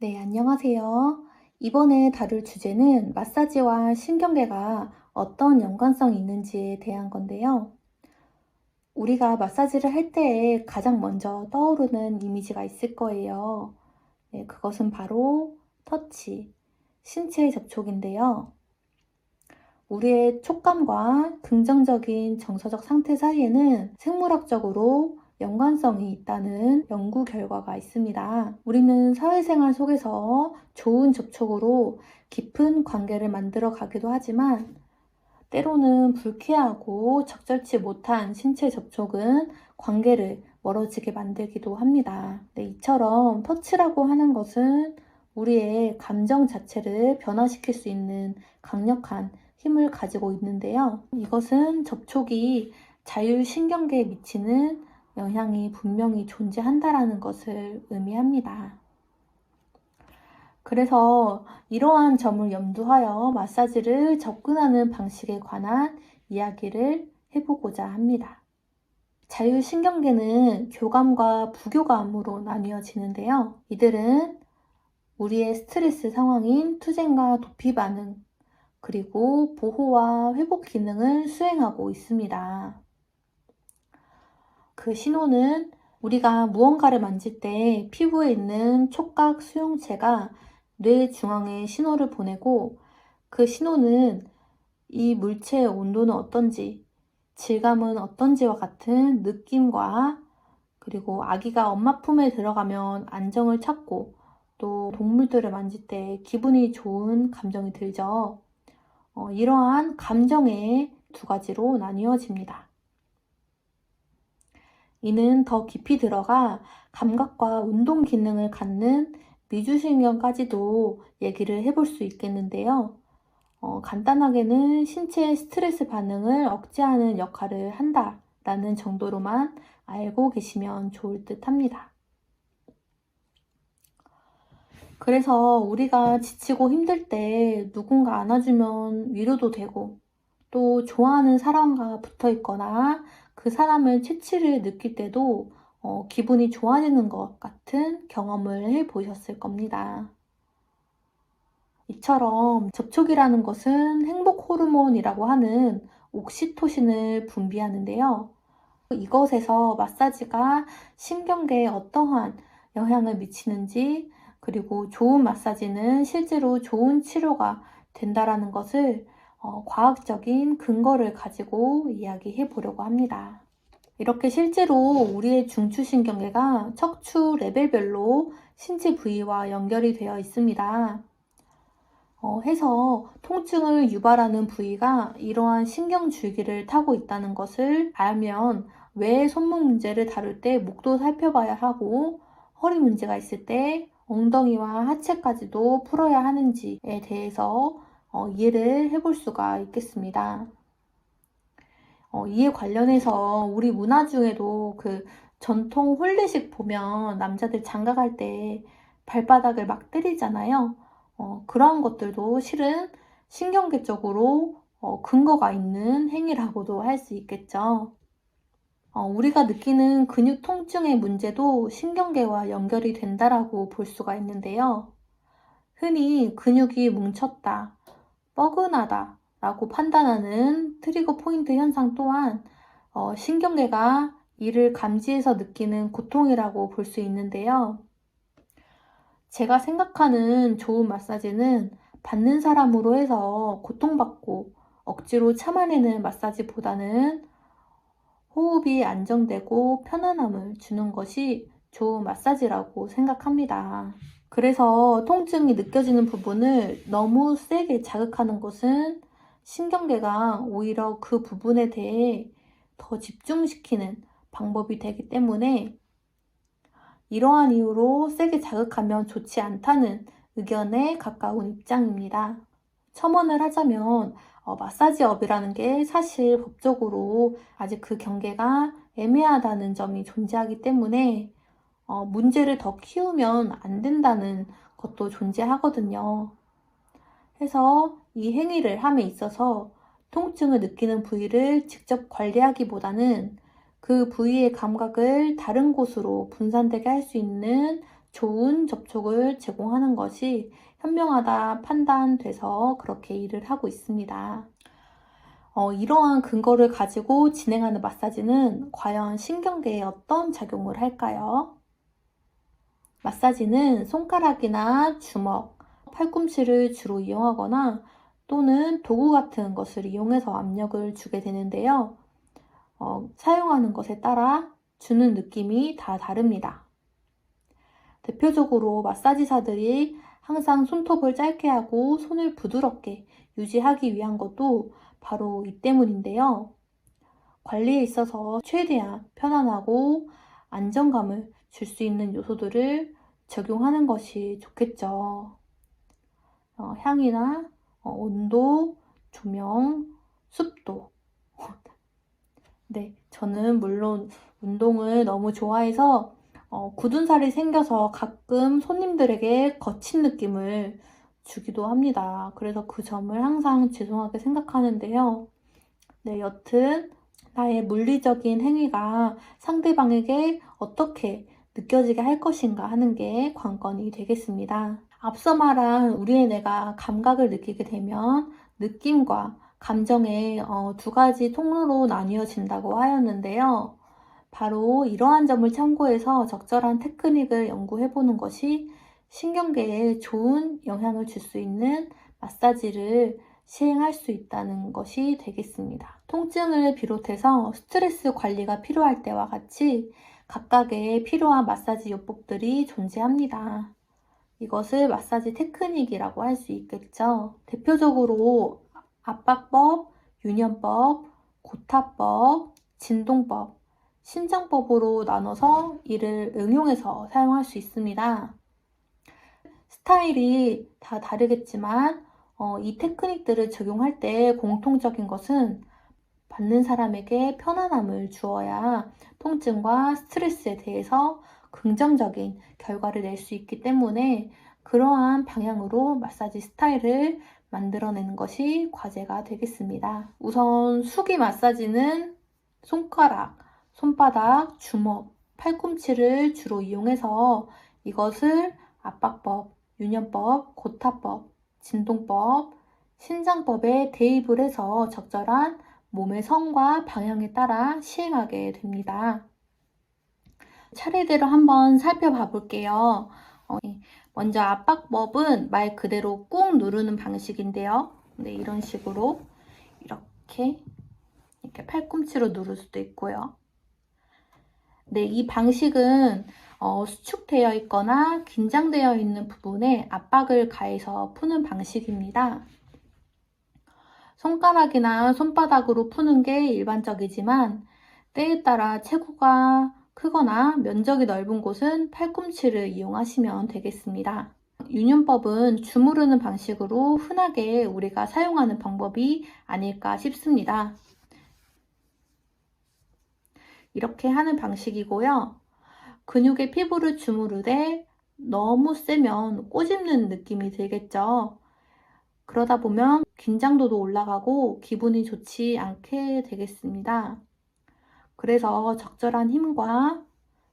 네, 안녕하세요. 이번에 다룰 주제는 마사지와 신경계가 어떤 연관성이 있는지에 대한 건데요. 우리가 마사지를 할 때에 가장 먼저 떠오르는 이미지가 있을 거예요. 네, 그것은 바로 터치, 신체 접촉인데요. 우리의 촉감과 긍정적인 정서적 상태 사이에는 생물학적으로 연관성이 있다는 연구 결과가 있습니다. 우리는 사회생활 속에서 좋은 접촉으로 깊은 관계를 만들어 가기도 하지만 때로는 불쾌하고 적절치 못한 신체 접촉은 관계를 멀어지게 만들기도 합니다. 네, 이처럼 터치라고 하는 것은 우리의 감정 자체를 변화시킬 수 있는 강력한 힘을 가지고 있는데요. 이것은 접촉이 자율신경계에 미치는 영향이 분명히 존재한다는 것을 의미합니다. 그래서 이러한 점을 염두하여 마사지를 접근하는 방식에 관한 이야기를 해보고자 합니다. 자율신경계는 교감과 부교감으로 나뉘어지는데요. 이들은 우리의 스트레스 상황인 투쟁과 도피 반응, 그리고 보호와 회복 기능을 수행하고 있습니다. 그 신호는 우리가 무언가를 만질 때 피부에 있는 촉각 수용체가 뇌 중앙에 신호를 보내고 그 신호는 이 물체의 온도는 어떤지, 질감은 어떤지와 같은 느낌과 그리고 아기가 엄마 품에 들어가면 안정을 찾고 또 동물들을 만질 때 기분이 좋은 감정이 들죠. 이러한 감정의 두 가지로 나뉘어집니다. 이는 더 깊이 들어가 감각과 운동 기능을 갖는 미주신경까지도 얘기를 해볼 수 있겠는데요. 간단하게는 신체의 스트레스 반응을 억제하는 역할을 한다라는 정도로만 알고 계시면 좋을 듯 합니다. 그래서 우리가 지치고 힘들 때 누군가 안아주면 위로도 되고 또 좋아하는 사람과 붙어 있거나 그 사람의 채취를 느낄 때도 기분이 좋아지는 것 같은 경험을 해보셨을 겁니다. 이처럼 접촉이라는 것은 행복 호르몬이라고 하는 옥시토신을 분비하는데요. 이것에서 마사지가 신경계에 어떠한 영향을 미치는지, 그리고 좋은 마사지는 실제로 좋은 치료가 된다라는 것을 과학적인 근거를 가지고 이야기해 보려고 합니다. 이렇게 실제로 우리의 중추신경계가 척추 레벨별로 신체 부위와 연결이 되어 있습니다. 해서 통증을 유발하는 부위가 이러한 신경줄기를 타고 있다는 것을 알면 왜 손목 문제를 다룰 때 목도 살펴봐야 하고 허리 문제가 있을 때 엉덩이와 하체까지도 풀어야 하는지에 대해서 이해를 해볼 수가 있겠습니다. 이에 관련해서 우리 문화 중에도 그 전통 혼례식 보면 남자들 장가갈 때 발바닥을 막 때리잖아요. 그러한 것들도 실은 신경계적으로 근거가 있는 행위라고도 할 수 있겠죠. 우리가 느끼는 근육 통증의 문제도 신경계와 연결이 된다라고 볼 수가 있는데요. 흔히 근육이 뭉쳤다, 뻐근하다 라고 판단하는 트리거 포인트 현상 또한 신경계가 이를 감지해서 느끼는 고통이라고 볼 수 있는데요. 제가 생각하는 좋은 마사지는 받는 사람으로 해서 고통받고 억지로 참아내는 마사지보다는 호흡이 안정되고 편안함을 주는 것이 좋은 마사지라고 생각합니다. 그래서 통증이 느껴지는 부분을 너무 세게 자극하는 것은 신경계가 오히려 그 부분에 대해 더 집중시키는 방법이 되기 때문에 이러한 이유로 세게 자극하면 좋지 않다는 의견에 가까운 입장입니다. 첨언을 하자면 마사지업이라는 게 사실 법적으로 아직 그 경계가 애매하다는 점이 존재하기 때문에 문제를 더 키우면 안 된다는 것도 존재하거든요. 해서 이 행위를 함에 있어서 통증을 느끼는 부위를 직접 관리하기보다는 그 부위의 감각을 다른 곳으로 분산되게 할 수 있는 좋은 접촉을 제공하는 것이 현명하다 판단돼서 그렇게 일을 하고 있습니다. 이러한 근거를 가지고 진행하는 마사지는 과연 신경계에 어떤 작용을 할까요? 마사지는 손가락이나 주먹, 팔꿈치를 주로 이용하거나 또는 도구 같은 것을 이용해서 압력을 주게 되는데요. 사용하는 것에 따라 주는 느낌이 다 다릅니다. 대표적으로 마사지사들이 항상 손톱을 짧게 하고 손을 부드럽게 유지하기 위한 것도 바로 이 때문인데요. 관리에 있어서 최대한 편안하고 안정감을 줄 수 있는 요소들을 적용하는 것이 좋겠죠. 향이나 온도, 조명, 습도. 네, 저는 물론 운동을 너무 좋아해서 굳은 살이 생겨서 가끔 손님들에게 거친 느낌을 주기도 합니다. 그래서 그 점을 항상 죄송하게 생각하는데요. 네, 여튼 나의 물리적인 행위가 상대방에게 어떻게 느껴지게 할 것인가 하는 게 관건이 되겠습니다. 앞서 말한 우리의 뇌가 감각을 느끼게 되면 느낌과 감정의 두 가지 통로로 나뉘어진다고 하였는데요. 바로 이러한 점을 참고해서 적절한 테크닉을 연구해보는 것이 신경계에 좋은 영향을 줄 수 있는 마사지를 시행할 수 있다는 것이 되겠습니다. 통증을 비롯해서 스트레스 관리가 필요할 때와 같이 각각의 필요한 마사지 요법들이 존재합니다. 이것을 마사지 테크닉이라고 할 수 있겠죠. 대표적으로 압박법, 유연법, 고타법, 진동법, 신장법으로 나눠서 이를 응용해서 사용할 수 있습니다. 스타일이 다 다르겠지만 이 테크닉들을 적용할 때 공통적인 것은 받는 사람에게 편안함을 주어야 통증과 스트레스에 대해서 긍정적인 결과를 낼 수 있기 때문에 그러한 방향으로 마사지 스타일을 만들어내는 것이 과제가 되겠습니다. 우선 수기 마사지는 손가락, 손바닥, 주먹, 팔꿈치를 주로 이용해서 이것을 압박법, 유연법, 고타법, 진동법, 신장법에 대입을 해서 적절한 몸의 성과 방향에 따라 시행하게 됩니다. 차례대로 한번 살펴봐 볼게요. 먼저 압박법은 말 그대로 꾹 누르는 방식인데요. 네, 이런 식으로 이렇게 팔꿈치로 누를 수도 있고요. 네, 이 방식은 수축되어 있거나 긴장되어 있는 부분에 압박을 가해서 푸는 방식입니다. 손가락이나 손바닥으로 푸는 게 일반적이지만 때에 따라 체구가 크거나 면적이 넓은 곳은 팔꿈치를 이용하시면 되겠습니다. 유연법은 주무르는 방식으로 흔하게 우리가 사용하는 방법이 아닐까 싶습니다. 이렇게 하는 방식이고요. 근육의 피부를 주무르되 너무 세면 꼬집는 느낌이 들겠죠. 그러다 보면 긴장도도 올라가고 기분이 좋지 않게 되겠습니다. 그래서 적절한 힘과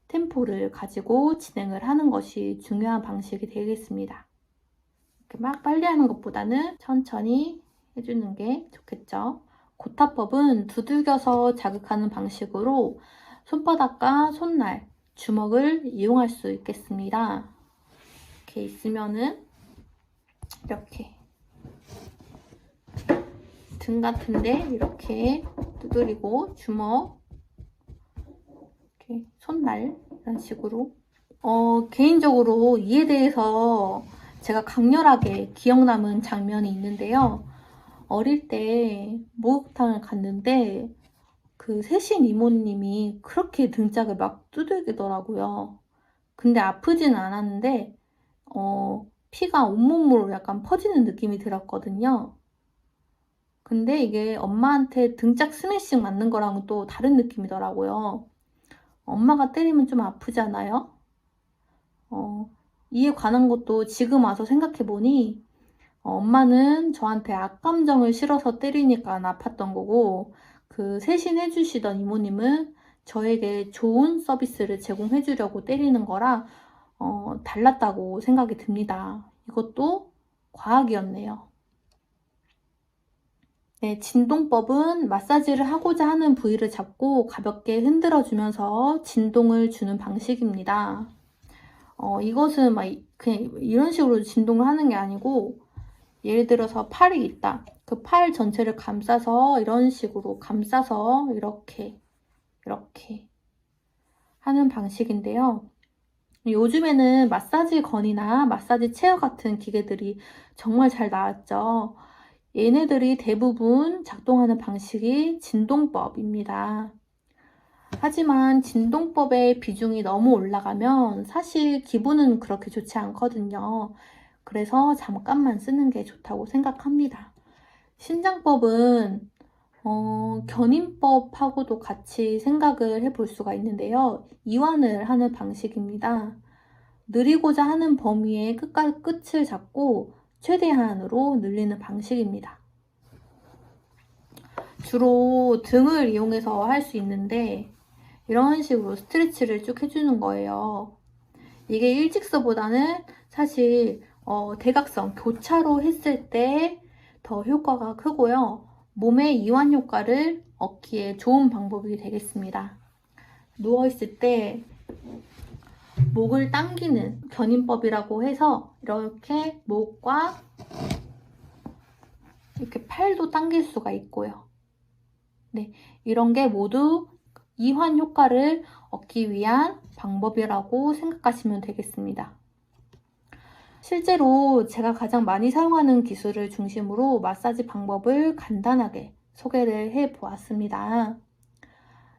템포를 가지고 진행을 하는 것이 중요한 방식이 되겠습니다. 이렇게 막 빨리 하는 것보다는 천천히 해주는 게 좋겠죠. 고타법은 두들겨서 자극하는 방식으로 손바닥과 손날, 주먹을 이용할 수 있겠습니다. 이렇게 있으면은 이렇게 등 같은데 이렇게 두드리고 주먹, 이렇게 손날 이런 식으로 개인적으로 이에 대해서 제가 강렬하게 기억 남은 장면이 있는데요. 어릴 때 목욕탕을 갔는데 그 세신 이모님이 그렇게 등짝을 막 두들기더라고요. 근데 아프지는 않았는데 피가 온몸으로 약간 퍼지는 느낌이 들었거든요. 근데 이게 엄마한테 등짝 스매싱 맞는 거랑은 또 다른 느낌이더라고요. 엄마가 때리면 좀 아프잖아요? 이에 관한 것도 지금 와서 생각해보니 엄마는 저한테 악감정을 실어서 때리니까 안 아팠던 거고 그 세신해 주시던 이모님은 저에게 좋은 서비스를 제공해 주려고 때리는 거라 달랐다고 생각이 듭니다. 이것도 과학이었네요. 네, 진동법은 마사지를 하고자 하는 부위를 잡고 가볍게 흔들어 주면서 진동을 주는 방식입니다. 이것은 막 그냥 이런 식으로 진동을 하는 게 아니고, 예를 들어서 팔이 있다. 그 팔 전체를 감싸서 이런 식으로 감싸서 이렇게 하는 방식인데요. 요즘에는 마사지 건이나 마사지 체어 같은 기계들이 정말 잘 나왔죠. 얘네들이 대부분 작동하는 방식이 진동법입니다. 하지만 진동법의 비중이 너무 올라가면 사실 기분은 그렇게 좋지 않거든요. 그래서 잠깐만 쓰는 게 좋다고 생각합니다. 신장법은 견인법하고도 같이 생각을 해볼 수가 있는데요. 이완을 하는 방식입니다. 늘리고자 하는 범위의 끝을 잡고 최대한으로 늘리는 방식입니다. 주로 등을 이용해서 할 수 있는데, 이런 식으로 스트레치를 쭉 해주는 거예요. 이게 일직선보다는 사실 대각선, 교차로 했을 때 더 효과가 크고요. 몸의 이완 효과를 얻기에 좋은 방법이 되겠습니다. 누워있을 때 목을 당기는 견인법이라고 해서 이렇게 목과 이렇게 팔도 당길 수가 있고요. 네, 이런 게 모두 이완 효과를 얻기 위한 방법이라고 생각하시면 되겠습니다. 실제로 제가 가장 많이 사용하는 기술을 중심으로 마사지 방법을 간단하게 소개를 해 보았습니다.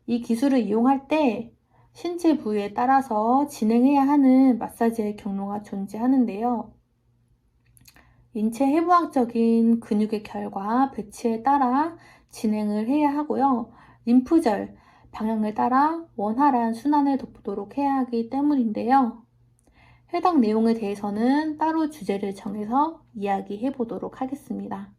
이 기술을 이용할 때 신체 부위에 따라서 진행해야 하는 마사지의 경로가 존재하는데요. 인체 해부학적인 근육의 결과 배치에 따라 진행을 해야 하고요. 림프절 방향을 따라 원활한 순환을 돕도록 해야 하기 때문인데요. 해당 내용에 대해서는 따로 주제를 정해서 이야기해 보도록 하겠습니다.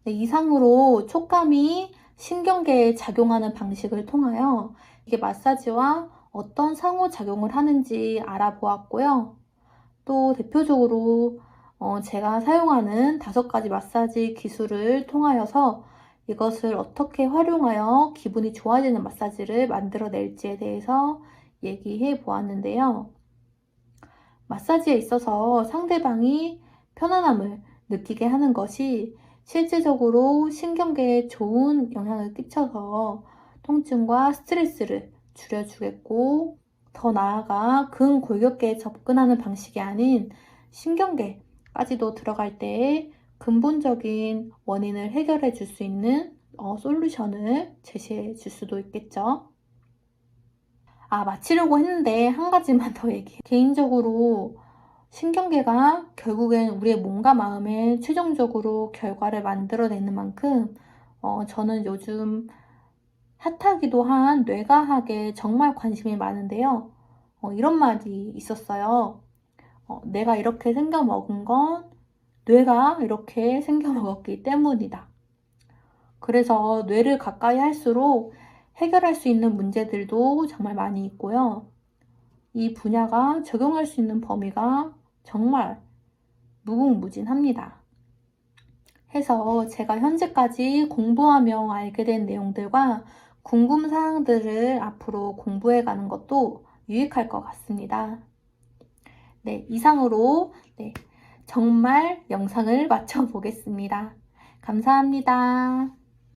네, 이상으로 촉감이 신경계에 작용하는 방식을 통하여 이게 마사지와 어떤 상호작용을 하는지 알아보았고요. 또 대표적으로 제가 사용하는 5가지 마사지 기술을 통하여서 이것을 어떻게 활용하여 기분이 좋아지는 마사지를 만들어낼지에 대해서 얘기해 보았는데요. 마사지에 있어서 상대방이 편안함을 느끼게 하는 것이 실질적으로 신경계에 좋은 영향을 끼쳐서 통증과 스트레스를 줄여주겠고, 더 나아가 근골격계에 접근하는 방식이 아닌 신경계까지도 들어갈 때 근본적인 원인을 해결해 줄 수 있는 솔루션을 제시해 줄 수도 있겠죠. 마치려고 했는데 한 가지만 더 얘기해요. 개인적으로 신경계가 결국엔 우리의 몸과 마음에 최종적으로 결과를 만들어내는 만큼 저는 요즘 핫하기도 한 뇌과학에 정말 관심이 많은데요. 이런 말이 있었어요. 내가 이렇게 생겨먹은 건 뇌가 이렇게 생겨먹었기 때문이다. 그래서 뇌를 가까이 할수록 해결할 수 있는 문제들도 정말 많이 있고요. 이 분야가 적용할 수 있는 범위가 정말 무궁무진합니다. 해서 제가 현재까지 공부하며 알게 된 내용들과 궁금사항들을 앞으로 공부해 가는 것도 유익할 것 같습니다. 네, 이상으로 정말 영상을 마쳐보겠습니다. 감사합니다.